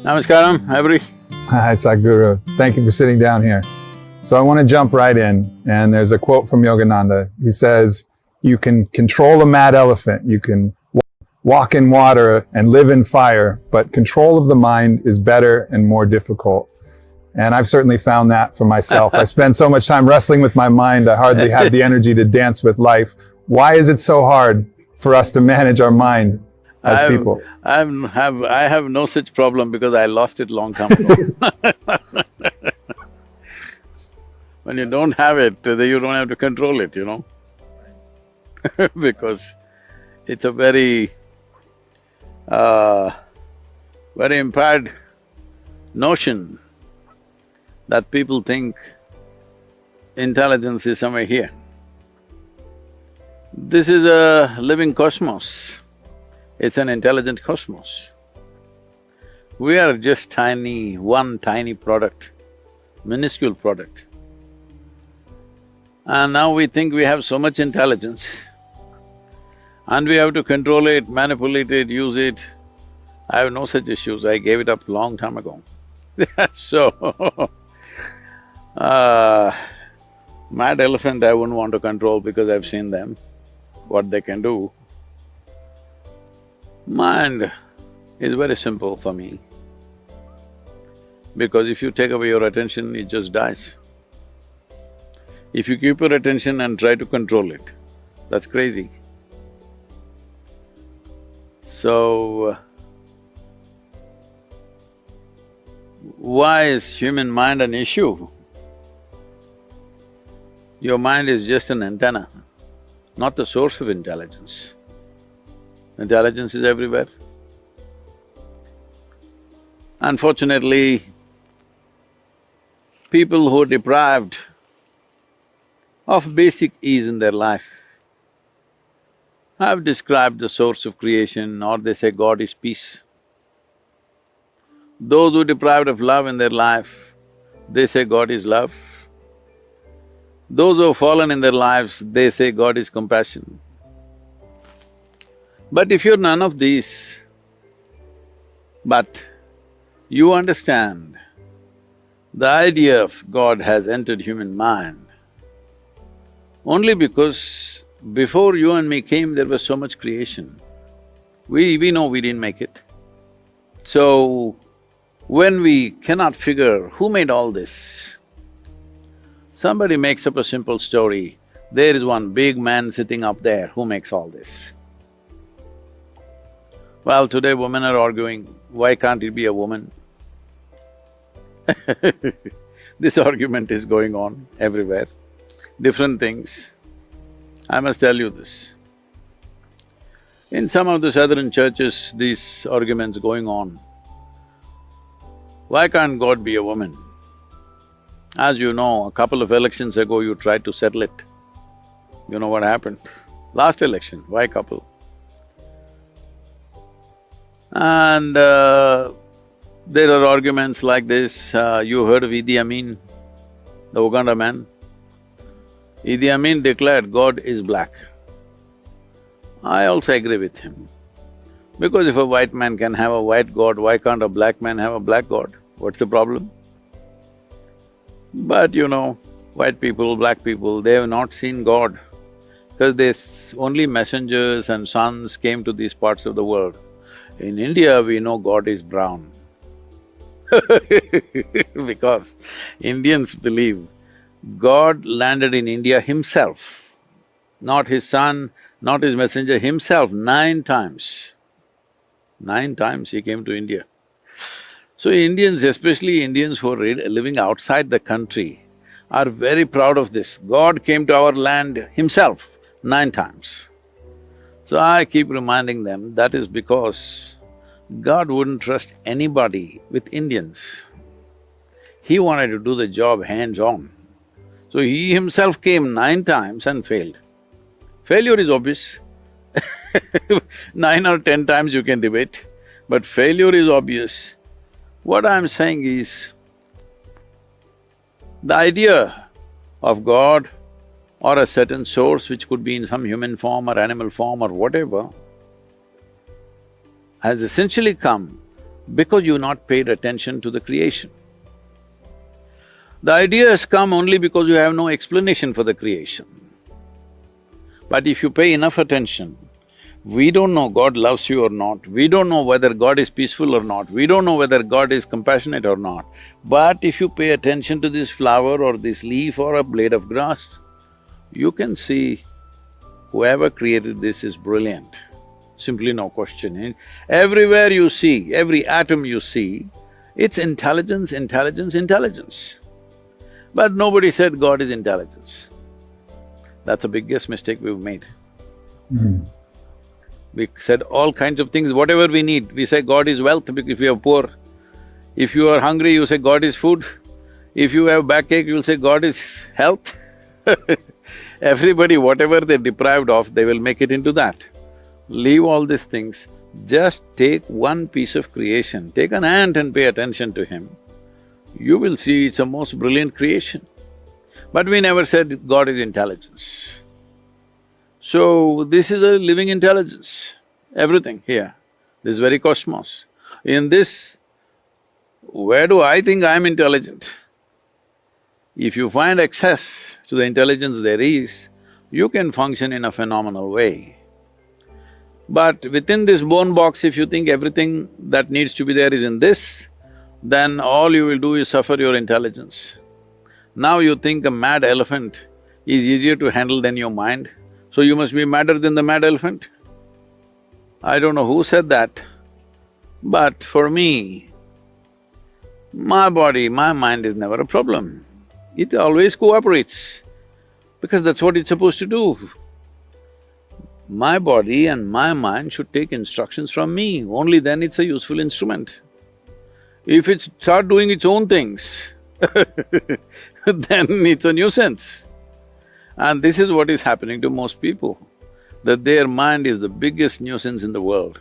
Namaskaram, Aubrey. Hi, Sadhguru. Thank you for sitting down here. So I want to jump right in, and there's a quote from Yogananda. He says, you can control a mad elephant, you can walk in water and live in fire, but control of the mind is better and more difficult. And I've certainly found that for myself. I spend so much time wrestling with my mind, I hardly have the energy to dance with life. Why is it so hard for us to manage our mind as people? I have no such problem because I lost it long time ago. When you don't have it, you don't have to control it, you know because it's a very impaired notion that people think intelligence is somewhere here. This is a living cosmos. It's an intelligent cosmos. We are just tiny, one tiny product, minuscule product. And now we think we have so much intelligence and we have to control it, manipulate it, use it. I have no such issues, I gave it up long time ago. So, mad elephant I wouldn't want to control because I've seen them, what they can do. Mind is very simple for me, because if you take away your attention, it just dies. If you keep your attention and try to control it, that's crazy. So, why is human mind an issue? Your mind is just an antenna, not the source of intelligence. Intelligence is everywhere. Unfortunately, people who are deprived of basic ease in their life have described the source of creation, or they say God is peace. Those who are deprived of love in their life, they say God is love. Those who have fallen in their lives, they say God is compassion. But if you're none of these, but you understand the idea of God has entered human mind only because before you and me came, there was so much creation. We know we didn't make it. So, when we cannot figure who made all this, somebody makes up a simple story, there is one big man sitting up there, who makes all this? Well, today women are arguing, why can't it be a woman? This argument is going on everywhere, different things. I must tell you this. In some of the southern churches, these arguments going on. Why can't God be a woman? As you know, a couple of elections ago you tried to settle it. You know what happened? Last election, why couple? And there are arguments like this. You heard of Idi Amin, the Uganda man? Idi Amin declared God is black. I also agree with him. Because if a white man can have a white God, why can't a black man have a black God? What's the problem? But you know, white people, black people, they have not seen God because only messengers and sons came to these parts of the world. In India, we know God is brown because Indians believe God landed in India himself, not his son, not his messenger, himself 9 times. 9 times he came to India. So Indians, especially Indians who are living outside the country, are very proud of this. God came to our land himself 9 times. So I keep reminding them that is because God wouldn't trust anybody with Indians. He wanted to do the job hands-on. So he himself came 9 times and failed. Failure is obvious. 9 or 10 times you can debate, but failure is obvious. What I'm saying is, the idea of God or a certain source which could be in some human form or animal form or whatever, has essentially come because you've not paid attention to the creation. The idea has come only because you have no explanation for the creation. But if you pay enough attention, we don't know God loves you or not, we don't know whether God is peaceful or not, we don't know whether God is compassionate or not. But if you pay attention to this flower or this leaf or a blade of grass, you can see whoever created this is brilliant. Simply no question. Everywhere you see, every atom you see, it's intelligence, intelligence, intelligence. But nobody said God is intelligence. That's the biggest mistake we've made. We said all kinds of things, whatever we need. We say God is wealth if we are poor. If you are hungry, you say God is food. If you have backache, you'll say God is health. Everybody, whatever they're deprived of, they will make it into that. Leave all these things, just take one piece of creation, take an ant and pay attention to him. You will see it's a most brilliant creation. But we never said God is intelligence. So, this is a living intelligence, everything here, this very cosmos. In this, where do I think I'm intelligent? If you find access to the intelligence there is, you can function in a phenomenal way. But within this bone box, if you think everything that needs to be there is in this, then all you will do is suffer your intelligence. Now you think a mad elephant is easier to handle than your mind, so you must be madder than the mad elephant? I don't know who said that, but for me, my body, my mind is never a problem. It always cooperates, because that's what it's supposed to do. My body and my mind should take instructions from me, only then it's a useful instrument. If it start doing its own things, then it's a nuisance. And this is what is happening to most people, that their mind is the biggest nuisance in the world.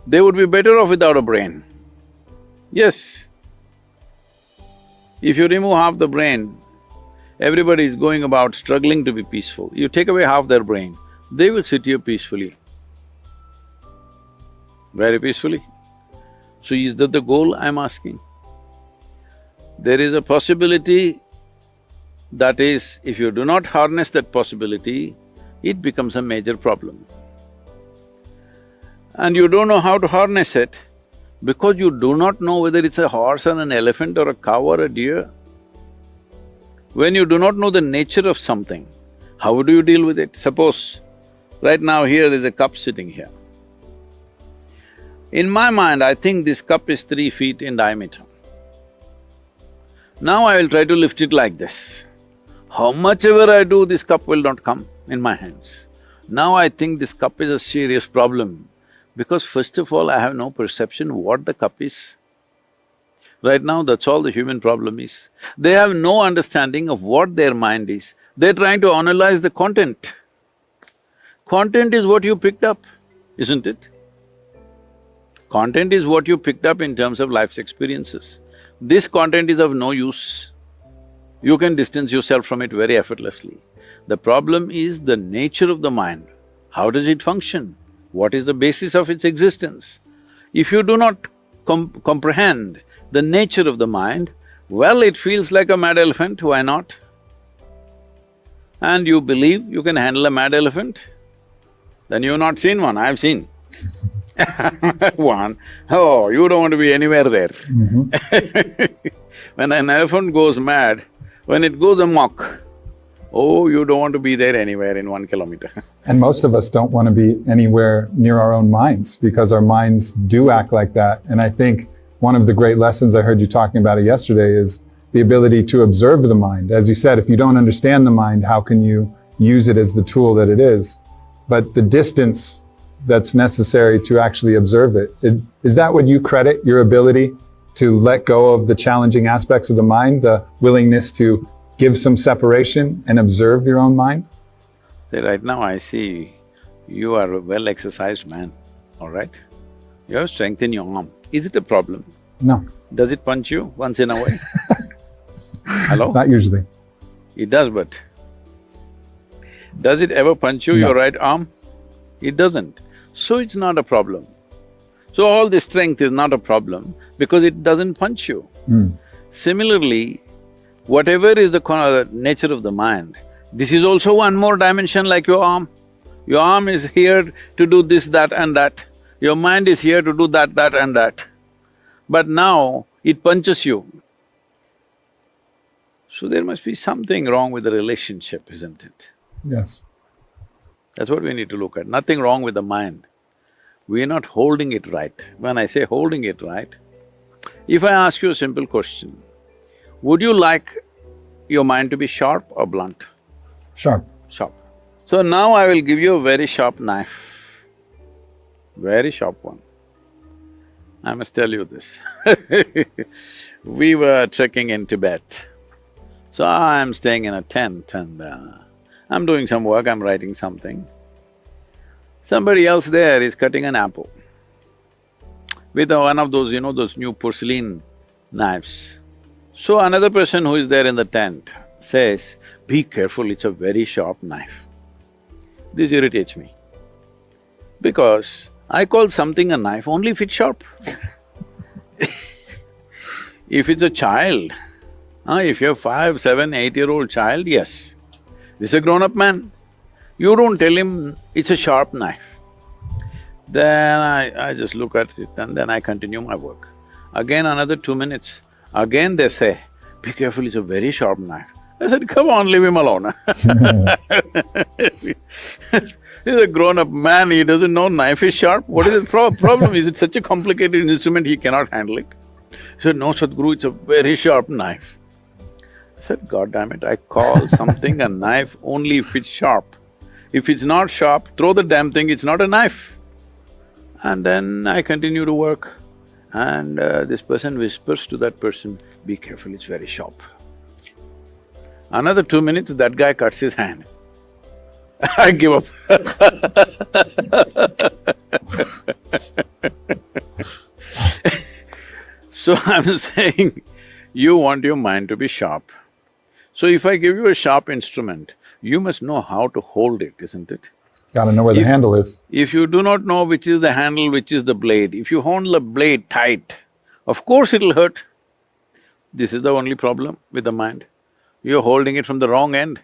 They would be better off without a brain. Yes. If you remove half the brain, everybody is going about struggling to be peaceful. You take away half their brain, they will sit here peacefully, very peacefully. So is that the goal I'm asking? There is a possibility, that is, if you do not harness that possibility, it becomes a major problem. And you don't know how to harness it because you do not know whether it's a horse or an elephant or a cow or a deer. When you do not know the nature of something, how do you deal with it? Suppose, right now here there's a cup sitting here. In my mind, I think this cup is 3 feet in diameter. Now I will try to lift it like this. How much ever I do, this cup will not come in my hands. Now I think this cup is a serious problem, because first of all, I have no perception what the cup is. Right now, that's all the human problem is. They have no understanding of what their mind is. They're trying to analyze the content. Content is what you picked up, isn't it? Content is what you picked up in terms of life's experiences. This content is of no use. You can distance yourself from it very effortlessly. The problem is the nature of the mind. How does it function? What is the basis of its existence? If you do not comprehend the nature of the mind, well, it feels like a mad elephant, why not? And you believe you can handle a mad elephant? Then you've not seen one, I've seen. One, oh, you don't want to be anywhere there. When an elephant goes mad, when it goes amok, oh, you don't want to be there anywhere in 1 kilometer. And most of us don't want to be anywhere near our own minds, because our minds do act like that. And I think one of the great lessons, I heard you talking about it yesterday, is the ability to observe the mind. As you said, if you don't understand the mind, how can you use it as the tool that it is? But the distance that's necessary to actually observe it, is that what you credit your ability to let go of the challenging aspects of the mind, the willingness to give some separation and observe your own mind? See, right now I see you are a well-exercised man, all right? You have strength in your arm. Is it a problem? No. Does it punch you once in a while? Hello? Not usually. It does, but does it ever punch you, No. your right arm? It doesn't. So it's not a problem. So all this strength is not a problem because it doesn't punch you. Similarly, whatever is the nature of the mind, this is also one more dimension like your arm. Your arm is here to do this, that and that. Your mind is here to do that, that and that. But now it punches you. So there must be something wrong with the relationship, isn't it? Yes. That's what we need to look at. Nothing wrong with the mind. We are not holding it right. When I say holding it right, if I ask you a simple question, would you like your mind to be sharp or blunt? Sharp. Sharp. So now I will give you a very sharp knife, very sharp one. I must tell you this. We were trekking in Tibet. So I'm staying in a tent and I'm doing some work, I'm writing something. Somebody else there is cutting an apple with one of those, those new porcelain knives. So another person who is there in the tent says, "Be careful, it's a very sharp knife." This irritates me because I call something a knife only if it's sharp. If it's a child, if you're 5, 7, 8-year-old child, yes. This is a grown-up man. You don't tell him it's a sharp knife. Then I just look at it and then I continue my work. Again another 2 minutes, again they say, "Be careful, it's a very sharp knife." I said, "Come on, leave him alone." He's a grown-up man, he doesn't know knife is sharp. What is the problem? Is it such a complicated instrument he cannot handle it? He said, "No, Sadhguru, it's a very sharp knife." I said, "God damn it, I call something a knife only if it's sharp. If it's not sharp, throw the damn thing, it's not a knife." And then I continue to work and this person whispers to that person, "Be careful, it's very sharp." Another 2 minutes, that guy cuts his hand. I give up. So I'm saying, you want your mind to be sharp. So if I give you a sharp instrument, you must know how to hold it, isn't it? Gotta know where the handle is. If you do not know which is the handle, which is the blade, if you hold the blade tight, of course it'll hurt. This is the only problem with the mind. You're holding it from the wrong end.